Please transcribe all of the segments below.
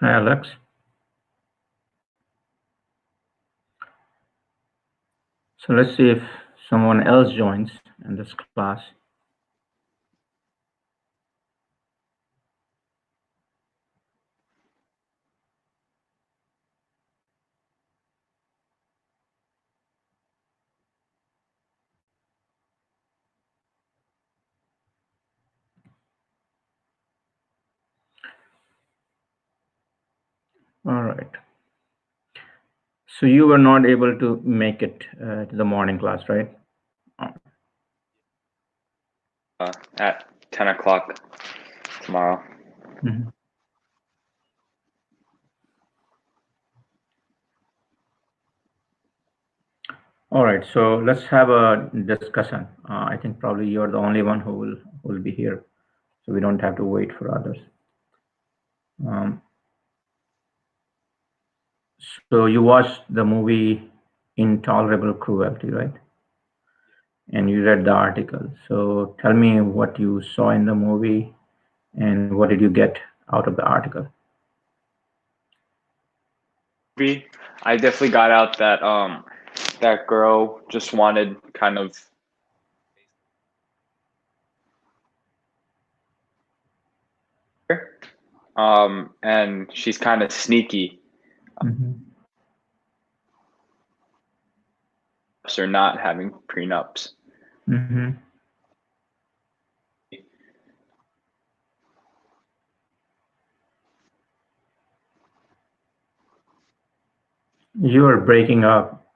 Hi, Alex. So let's see if someone else joins in this class. All right. So you were not able to make it to the morning class, right? At 10 o'clock tomorrow. Mhm. All right. So let's have a discussion. I think probably you're the only one who will be here, so we don't have to wait for others. So you watched the movie Intolerable Cruelty, right? And you read the article. So tell me what you saw in the movie and what did you get out of the article? I definitely got out that that girl just wanted kind of and she's kind of sneaky or not having prenups. You are breaking up.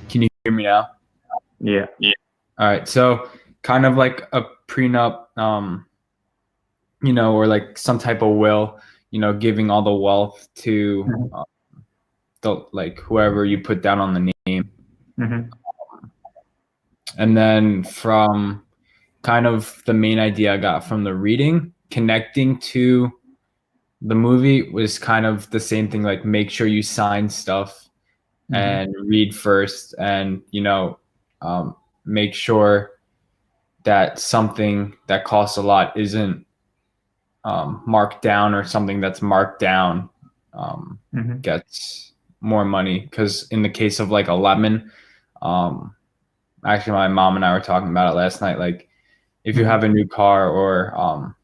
Can you hear me now? Yeah. All right. So kind of like a prenup, or like some type of will, giving all the wealth to whoever you put down on the name. And then from kind of the main idea I got from the reading, connecting to the movie was kind of the same thing, like make sure you sign stuff and read first, and make sure that something that costs a lot isn't marked down, or something that's marked down gets more money. Because in the case of like a lemon, actually my mom and I were talking about it last night, like if you have a new car or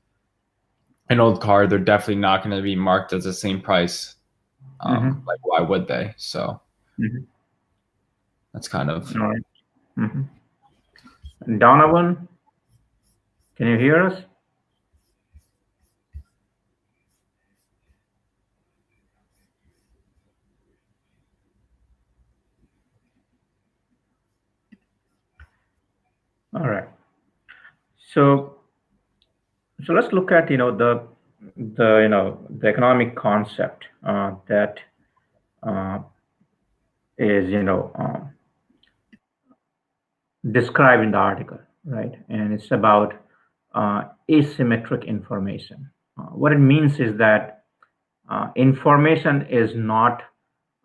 an old car, they're definitely not going to be marked as the same price. Like, why would they? So that's kind of. All right. Donovan, can you hear us? All right. So let's look at the economic concept that is described in the article, right? And it's about asymmetric information. What it means is that information is not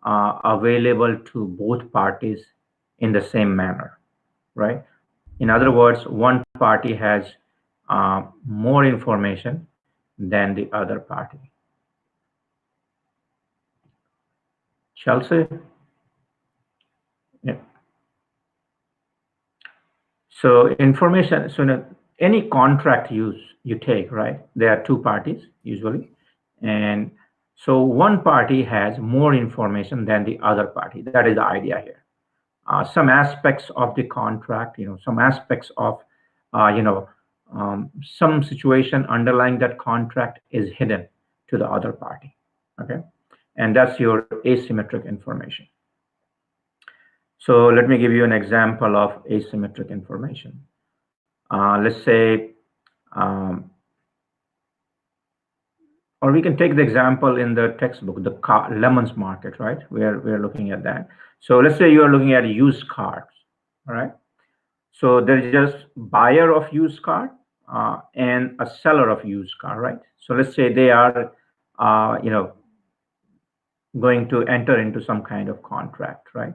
available to both parties in the same manner, right? In other words, one party has more information than the other party. Chelsea? Yeah. So information, so any contract you take, right? There are two parties usually. And so one party has more information than the other party. That is the idea here. Some aspects of the contract, some aspects of, some situation underlying that contract is hidden to the other party. Okay. And that's your asymmetric information. So let me give you an example of asymmetric information. Let's say, or we can take the example in the textbook, the lemons market, right? We're looking at that. So let's say you are looking at used cars, all right? So there's just buyer of used car and a seller of used car, right? So let's say they are, going to enter into some kind of contract, right?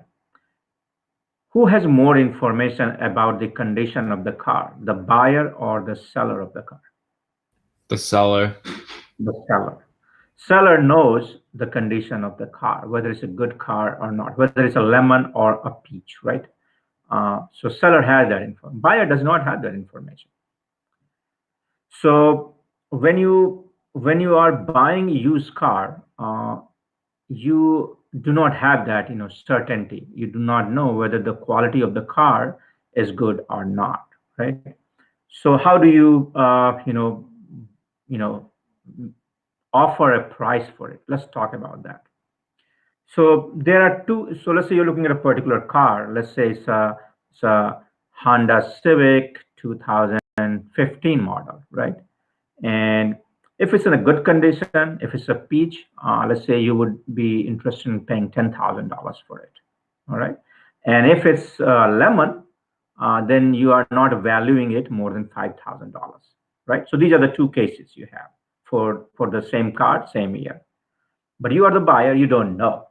Who has more information about the condition of the car, the buyer or the seller of the car? The seller. The seller. Seller knows the condition of the car, whether it's a good car or not, whether it's a lemon or a peach, right? So seller has that info. Buyer does not have that information. So when you are buying a used car, you do not have that certainty. You do not know whether the quality of the car is good or not, right? So how do you you know offer a price for it? Let's talk about that. So there are two. So let's say you're looking at a particular car. Let's say it's a Honda Civic 2015 model, right? And if it's in a good condition, if it's a peach, let's say you would be interested in paying $10,000 for it. All right. And if it's lemon, then you are not valuing it more than $5,000. Right. So these are the two cases you have for the same car, same year. But you are the buyer, you don't know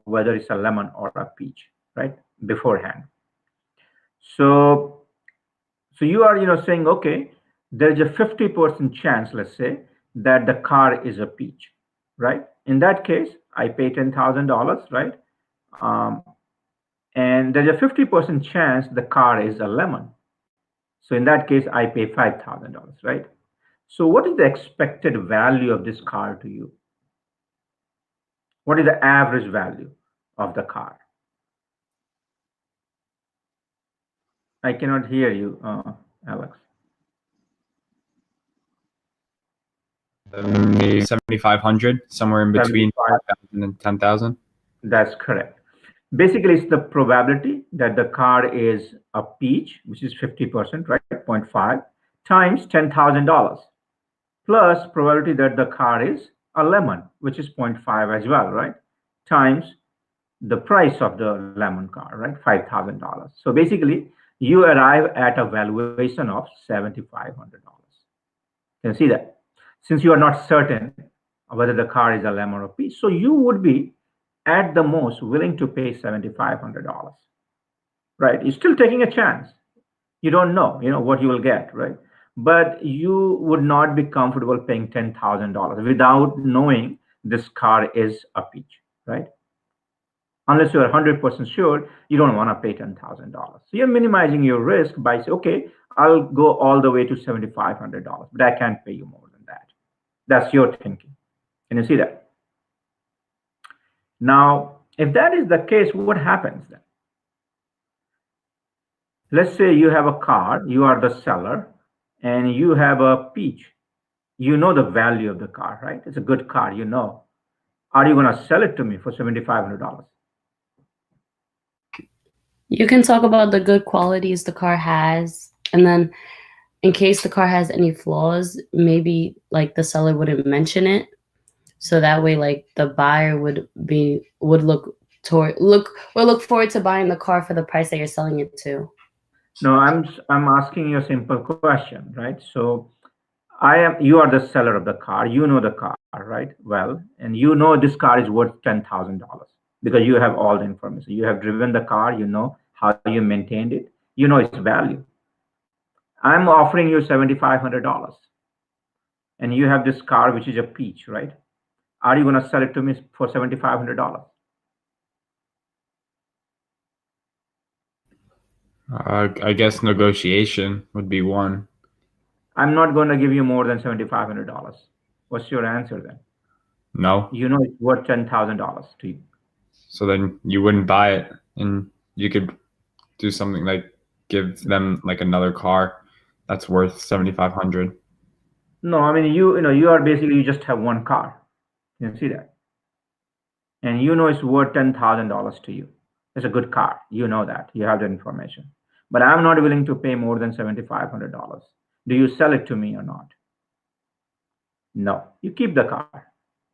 whether it's a lemon or a peach, right? Beforehand. So you are saying, okay, there's a 50% chance, let's say, that the car is a peach, right? In that case, I pay $10,000, right? um, and there's a 50% chance the car is a lemon. So in that case, I pay $5,000, right? So what is the expected value of this car to you? What is the average value of the car? I cannot hear you, Alex. Maybe 7,500, somewhere in between 75. 5,000 and 10,000. That's correct. Basically, it's the probability that the car is a peach, which is 50%, right? 0.5 times $10,000 plus probability that the car is a lemon, which is 0.5 as well, right? Times the price of the lemon car, right? $5,000. So basically, you arrive at a valuation of $7,500. Can you see that? Since you are not certain whether the car is a lemon or peach, so you would be at the most willing to pay $7,500, right? You're still taking a chance. You don't know, what you will get, right? But you would not be comfortable paying $10,000 without knowing this car is a peach, right? Unless you are 100% sure you don't want to pay $10,000. So you're minimizing your risk by saying, okay, I'll go all the way to $7,500, but I can't pay you more than that. That's your thinking. Can you see that? Now, if that is the case, what happens then? Let's say you have a car, you are the seller, and you have a peach. You know the value of the car, right? It's a good car, you know. Are you going to sell it to me for $7,500? You can talk about the good qualities the car has, and then in case the car has any flaws, maybe like the seller wouldn't mention it. So that way, like the buyer would look forward to buying the car for the price that you're selling it to. No, I'm asking you a simple question, right? So you are the seller of the car, you know the car, right? Well, and you know this car is worth $10,000 because you have all the information. You have driven the car, you know how you maintained it, you know its value. I'm offering you $7,500, and you have this car which is a peach, right? Are you going to sell it to me for $7,500? I guess negotiation would be one. I'm not going to give you more than $7,500. What's your answer then? No. You know it's worth $10,000 to you. So then you wouldn't buy it, and you could do something like give them like another car that's worth 7,500. No, I mean you are basically, you just have one car. You can see that, and you know it's worth $10,000 to you. It's a good car. You know that. You have the information. But I'm not willing to pay more than $7,500. Do you sell it to me or not? No. You keep the car.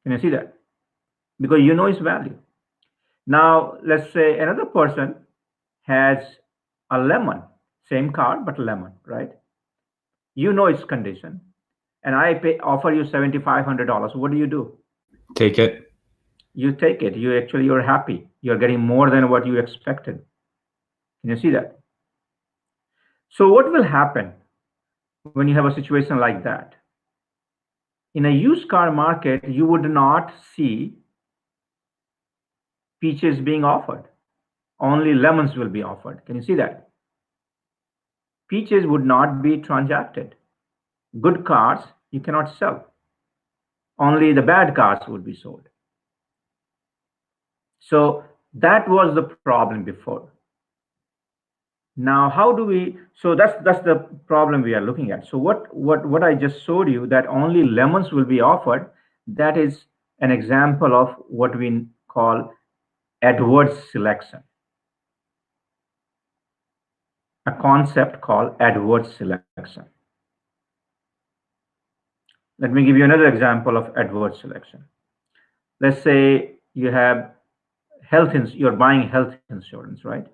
Can you see that? Because you know its value. Now, let's say another person has a lemon, same car, but lemon, right? You know its condition, and offer you $7,500. What do? Take it. You take it. You're happy. You're getting more than what you expected. Can you see that? So what will happen when you have a situation like that? In a used car market, you would not see peaches being offered. Only lemons will be offered. Can you see that? Peaches would not be transacted. Good cars you cannot sell. Only the bad cars would be sold. So that was the problem before. Now, how do we? So that's the problem we are looking at. So what I just showed you, that only lemons will be offered. That is an example of what we call adverse selection. A concept called adverse selection. Let me give you another example of adverse selection. Let's say you have you're buying health insurance, right?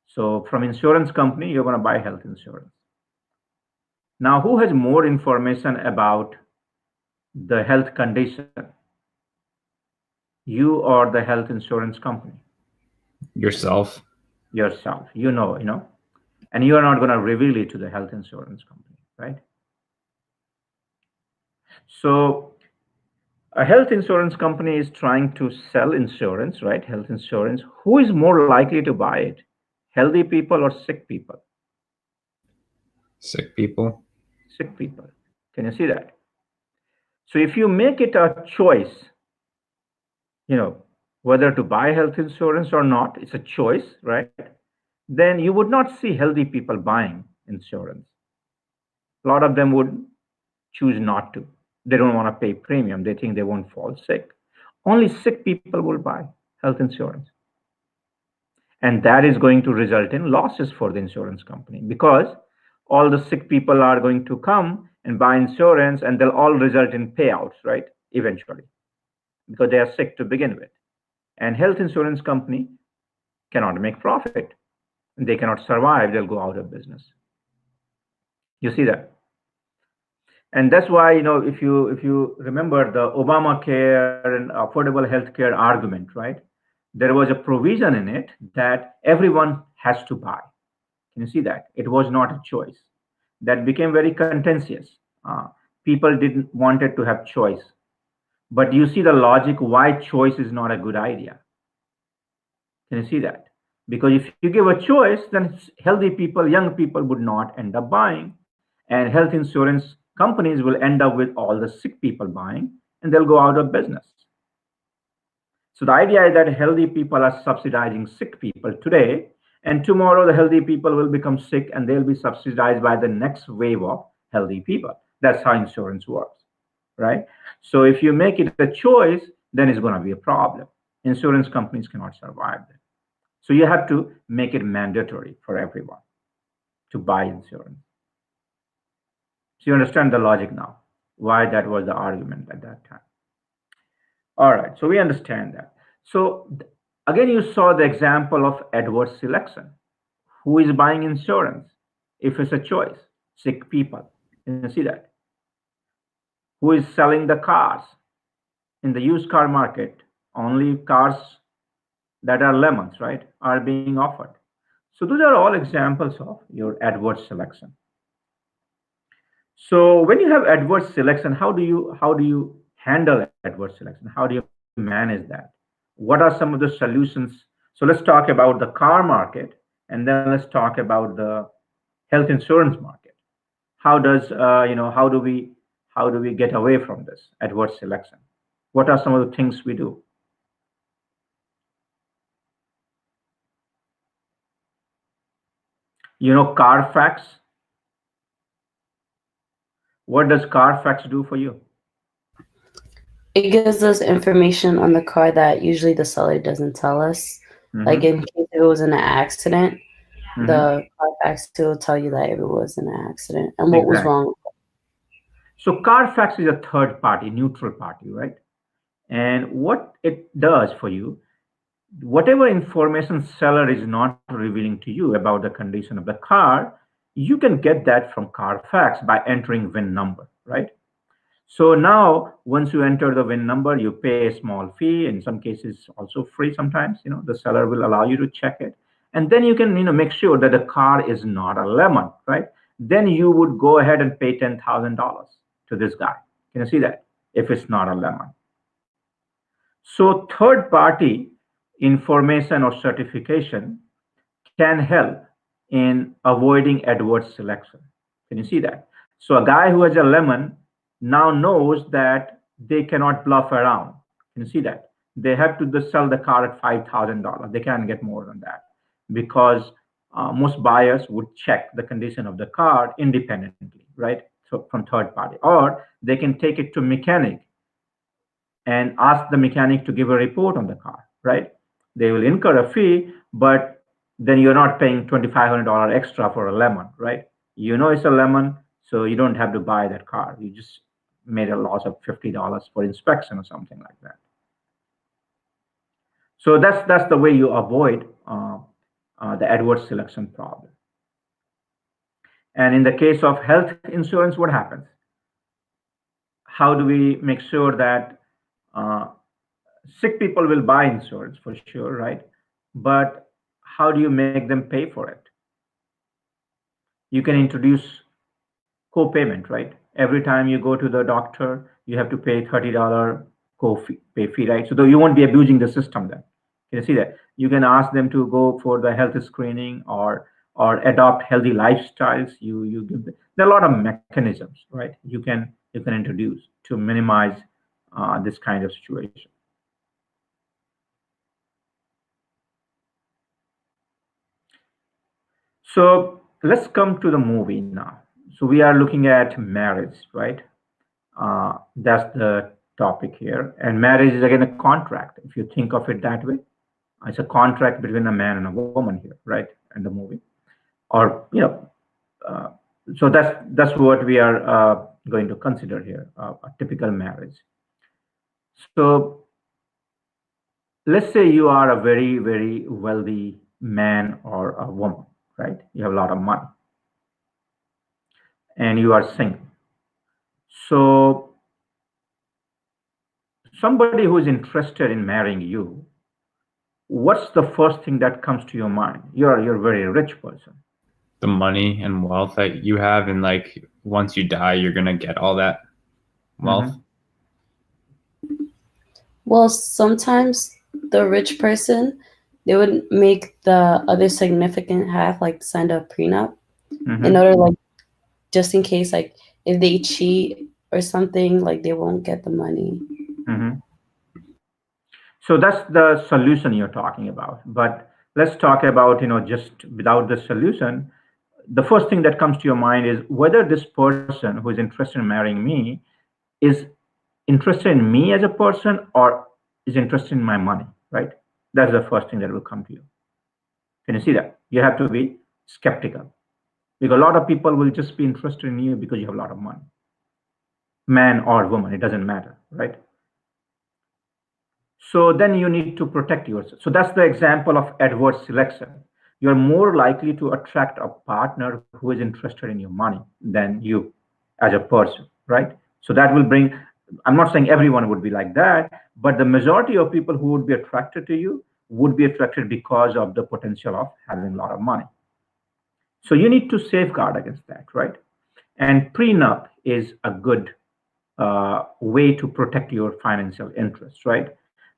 So from insurance company, you're going to buy health insurance. Now, who has more information about the health condition? You or the health insurance company? Yourself. Yourself. You know, and you are not going to reveal it to the health insurance company, right? So a health insurance company is trying to sell insurance, right? Health insurance. Who is more likely to buy it? Healthy people or sick people? Sick people. Sick people. Can you see that? So if you make it a choice, whether to buy health insurance or not, it's a choice, right? Then you would not see healthy people buying insurance. A lot of them would choose not to. They don't want to pay premium. They think they won't fall sick. Only sick people will buy health insurance. And that is going to result in losses for the insurance company, because all the sick people are going to come and buy insurance, and they'll all result in payouts, right? Eventually, because they are sick to begin with. And health insurance company cannot make profit. They cannot survive. They'll go out of business. You see that? And that's why, if you remember the Obamacare and affordable healthcare argument, right? There was a provision in it that everyone has to buy. Can you see that? It was not a choice. That became very contentious. People didn't wanted to have choice. But you see the logic why choice is not a good idea. Can you see that? Because if you give a choice, then healthy people, young people would not end up buying. And health insurance companies will end up with all the sick people buying, and they'll go out of business. So the idea is that healthy people are subsidizing sick people today, and tomorrow the healthy people will become sick and they'll be subsidized by the next wave of healthy people. That's how insurance works, right? So if you make it a choice, then it's going to be a problem. Insurance companies cannot survive that. So you have to make it mandatory for everyone to buy insurance. So you understand the logic now, why that was the argument at that time. All right, so we understand that. So again, you saw the example of adverse selection. Who is buying insurance? If it's a choice, sick people. You see that? Who is selling the cars? In the used car market, only cars that are lemons, right, are being offered. So those are all examples of your adverse selection. So when you have adverse selection, how do you handle adverse selection? How do you manage that? What are some of the solutions? So let's talk about the car market, and then let's talk about the health insurance market. How does how do we get away from this adverse selection? What are some of the things we do? Carfax. What does Carfax do for you? It gives us information on the car that usually the seller doesn't tell us. Like in case it was in an accident, the Carfax will tell you that it was in an accident and what was wrong. So Carfax is a third party, neutral party, right? And what it does for you, whatever information seller is not revealing to you about the condition of the car, you can get that from Carfax by entering VIN number, right? So now, once you enter the VIN number, you pay a small fee. In some cases, also free sometimes. The seller will allow you to check it. And then you can make sure that the car is not a lemon, right? Then you would go ahead and pay $10,000 to this guy. Can you see that? If it's not a lemon. So third party information or certification can help in avoiding adverse selection. Can you see that? So a guy who has a lemon now knows that they cannot bluff around. Can you see that? They have to just sell the car at $5,000. They can't get more than that because most buyers would check the condition of the car independently, right? So from third party, or they can take it to mechanic and ask the mechanic to give a report on the car, right? They will incur a fee, but then you're not paying $2,500 extra for a lemon, right? You know it's a lemon, so you don't have to buy that car. You just made a loss of $50 for inspection or something like that. So that's the way you avoid the adverse selection problem. And in the case of health insurance, what happens? How do we make sure that uh, sick people will buy insurance for sure, right? But how do you make them pay for it? You can introduce co-payment, right? Every time you go to the doctor, you have to pay $30 co-pay fee, right? So you won't be abusing the system then. Can you see that? You can ask them to go for the health screening or adopt healthy lifestyles. You give them, there are a lot of mechanisms, right? You can introduce to minimize this kind of situation. So let's come to the movie now. So we are looking at marriage, right? That's the topic here. And marriage is again a contract. If you think of it that way, it's a contract between a man and a woman here, right? In the movie, or uh, so that's what we are going to consider here, a typical marriage. So let's say you are a very very wealthy man or a woman, right? You have a lot of money and you are single. So somebody who is interested in marrying you, what's the first thing that comes to your mind? You're a very rich person. The money and wealth that you have, and like once you die, you're gonna get all that wealth. Mhm. Well, sometimes the rich person, they would make the other significant half like sign a prenup in Mhm. order, like, just in case, like, if they cheat or something, like, they won't get the money. Mhm. So that's the solution you're talking about. But let's talk about, just without the solution, the first thing that comes to your mind is whether this person who is interested in marrying me is interested in me as a person or is interested in my money, right? That's the first thing that will come to you. Can you see that? You have to be skeptical because a lot of people will just be interested in you because you have a lot of money, man or woman, it doesn't matter, right? So then you need to protect yourself. So that's the example of adverse selection. You're more likely to attract a partner who is interested in your money than you as a person, right? So that will bring, I'm not saying everyone would be like that, but the majority of people who would be attracted to you would be attracted because of the potential of having a lot of money. So you need to safeguard against that, right? And prenup is a good way to protect your financial interests, right?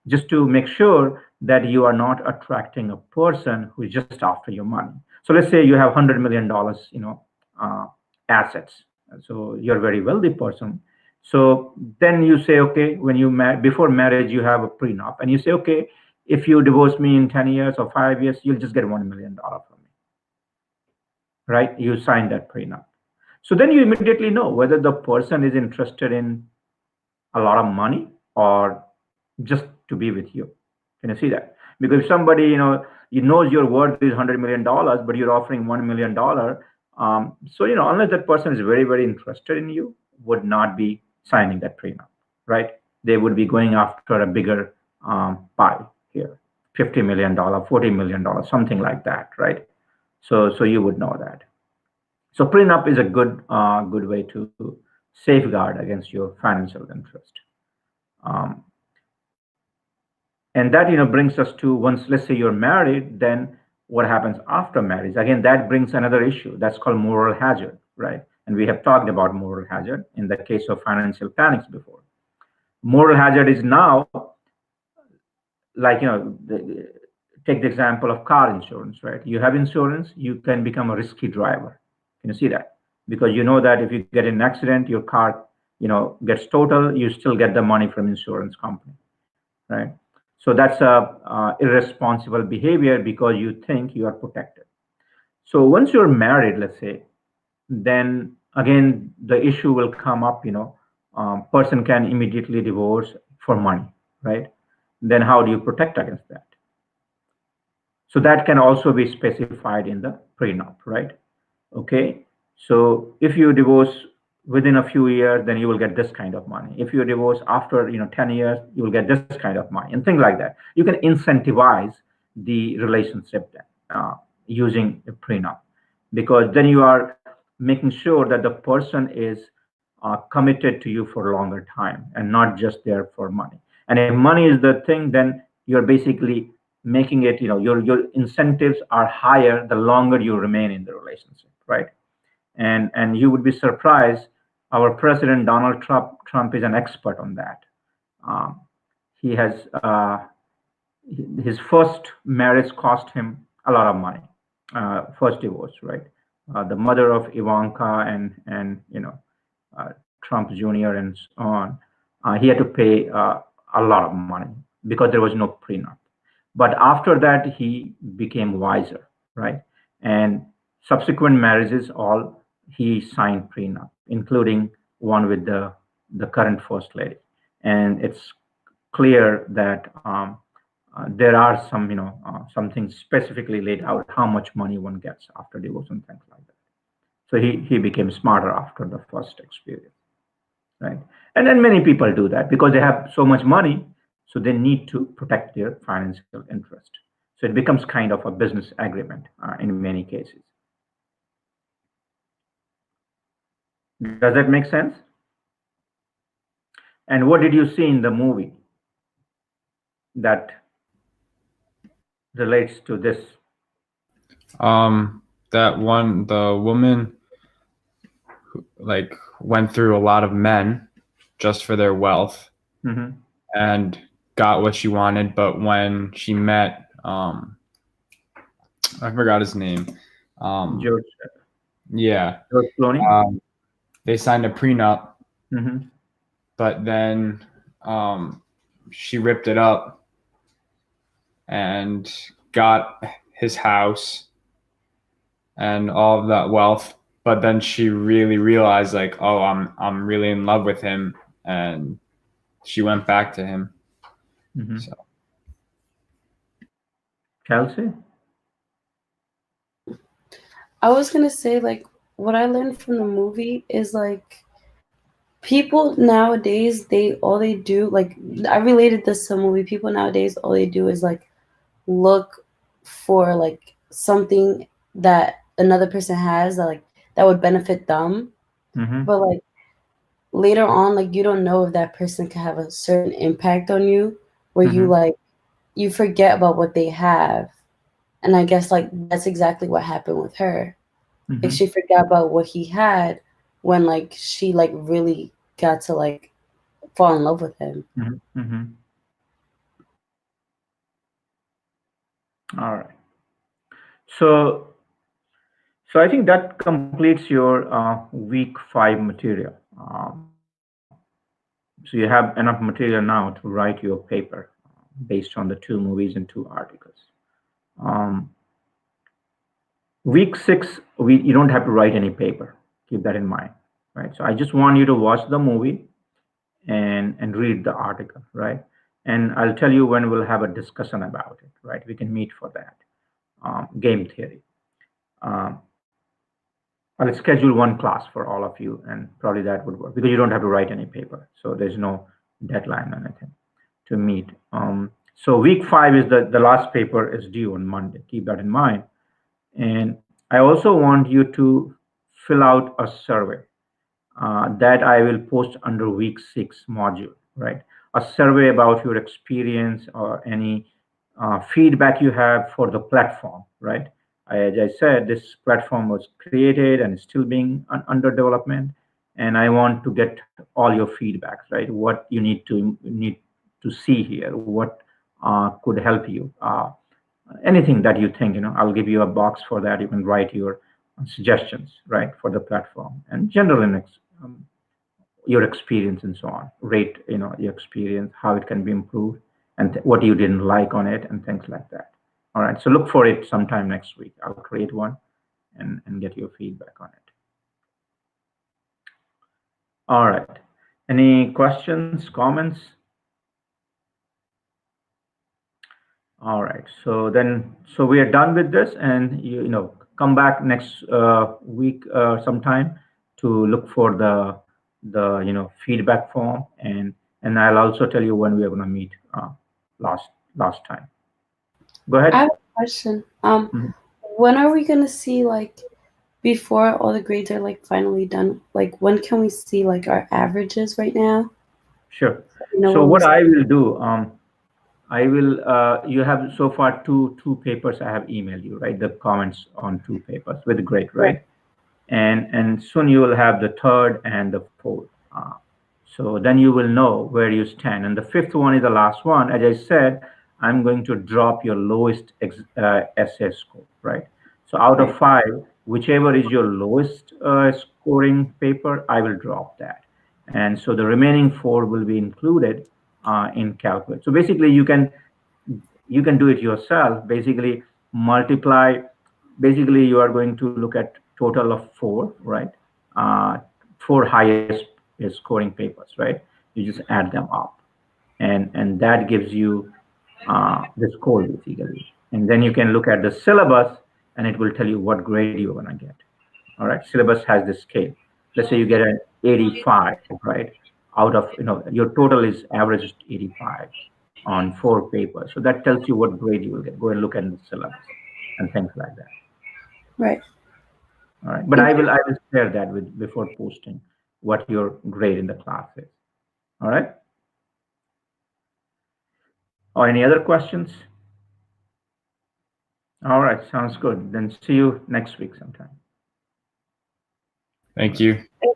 Just to make sure that you are not attracting a person who is just after your money. So let's say you have $100 million, uh, assets. So you're a very wealthy person. So then you say, okay, when before marriage, you have a prenup, and you say, okay, if you divorce me in 10 years or 5 years, you'll just get $1 million from me, right? You sign that prenup. So then you immediately know whether the person is interested in a lot of money or just to be with you. Can you see that? Because if somebody, you knows your worth is $100 million, but you're offering $1 million, so unless that person is very very interested in you, would not be signing that prenup, right? They would be going after a bigger pie here, $50 million, $40 million, something like that, right? So you would know that. So prenup is a good way to safeguard against your financial interest. Um, and that brings us to, once let's say you're married, then what happens after marriage. Again, that brings another issue that's called moral hazard, right? And we have talked about moral hazard in the case of financial plannings before. Moral hazard is now like, take the example of car insurance, right? You have insurance, you can become a risky driver. Can you see that? Because you know that if you get in an accident, your car, gets total, you still get the money from insurance company, right? So that's a irresponsible behavior because you think you are protected. So once you're married, let's say, then again the issue will come up. Person can immediately divorce for money, right? Then how do you protect against that? So that can also be specified in the prenup, right? Okay. So if you divorce within a few years, then you will get this kind of money. If you divorce after 10 years, you will get this kind of money, and things like that. You can incentivize the relationship then, using a prenup, because then you are making sure that the person is committed to you for a longer time and not just there for money. And if money is the thing, then you're basically making it, your incentives are higher the longer you remain in the relationship, right? And you would be surprised. Our president Donald Trump is an expert on that. Um, he has his first marriage cost him a lot of money. First divorce, right? The mother of Ivanka and Trump Jr. and so on. He had to pay a lot of money because there was no prenup. But after that, he became wiser, right? And subsequent marriages, all he signed prenup, including one with the current first lady. And it's clear that there are some things specifically laid out how much money one gets after divorce and things like that. So he became smarter after the first experience, right? And then many people do that because they have so much money, so they need to protect their financial interest. So it becomes kind of a business agreement in many cases. Does that make sense? And what did you see in the movie that relates to this? That one, the woman like went through a lot of men just for their wealth Mm-hmm. and got what she wanted, but when she met I forgot his name. George, Yeah. George Clooney. They signed a prenup, Mm-hmm. but then she ripped it up and got his house and all of that wealth. But then she really realized, like, oh, I'm really in love with him, and she went back to him. Mm-hmm. So Kelsey? I was gonna say, like, what I learned from the movie is like people nowadays, they all they do, like, I related this to a movie. People nowadays, all they do is like look for like something that another person has that, like, that would benefit them, Mm-hmm. but like later on, like, you don't know if that person can have a certain impact on you where you Mm-hmm. like you forget about what they have. And I guess like that's exactly what happened with her. Like Mm-hmm. she forgot about what he had when like she like really got to like fall in love with him. Mm-hmm. Mm-hmm. All right. So so I think that completes your week 5 material. So you have enough material now to write your paper based on the 2 movies and 2 articles. Um, week 6, you don't have to write any paper. Keep that in mind, right? So I just want you to watch the movie and read the article, right? And I'll tell you when we'll have a discussion about it, right? We can meet for that. Game theory. Um, I'll schedule one class for all of you, and probably that would work because you don't have to write any paper, so there's no deadline or anything to meet. So week 5 is the last paper is due on Monday. Keep that in mind. And I also want you to fill out a survey that I will post under week 6 module, right? A survey about your experience or any feedback you have for the platform, right? As I said, this platform was created and is still being under development, and I want to get all your feedbacks, right? What you need to see here, what could help you, anything that you think, I'll give you a box for that. You can write your suggestions, right, for the platform and general your experience and so on. Rate, your experience, how it can be improved, and what you didn't like on it, and things like that. All right. So look for it sometime next week. I'll create one and get your feedback on it. All right. Any questions, comments? All right. So we are done with this, and come back next week sometime to look for the feedback form, and I'll also tell you when we are going to meet last time. Go I ahead. have a question. Mhm. When are we gonna see, like, before all the grades are like finally done? Like, when can we see like our averages right now? Sure. You know So what what was I will do, I will. You have so far two papers I have emailed you, right? The comments on two papers with grade, right? right? And soon you will have the third and the fourth. So then you will know where you stand. And the fifth one is the last one. As I said, I'm going to drop your lowest essay score, right? So out of Right. five, whichever is your lowest scoring paper, I will drop that. And so the remaining four will be included in calculate. So basically, you can do it yourself. Basically, multiply. Basically, you are going to look at total of four, right? Uh, Four highest scoring papers, right? You just add them up, and that gives you the score basically. And then you can look at the syllabus, and it will tell you what grade you're gonna get. All right, syllabus has this scale. Let's say you get an 85, right? Out of your total is average is 85 on four papers. So that tells you what grade you will get. Go and look at the syllabus and things like that. Right. All right, but I will share that with before posting what your grade in the class is. All right. Or any other questions? All right, sounds good. Then see you next week sometime. Thank you. Thank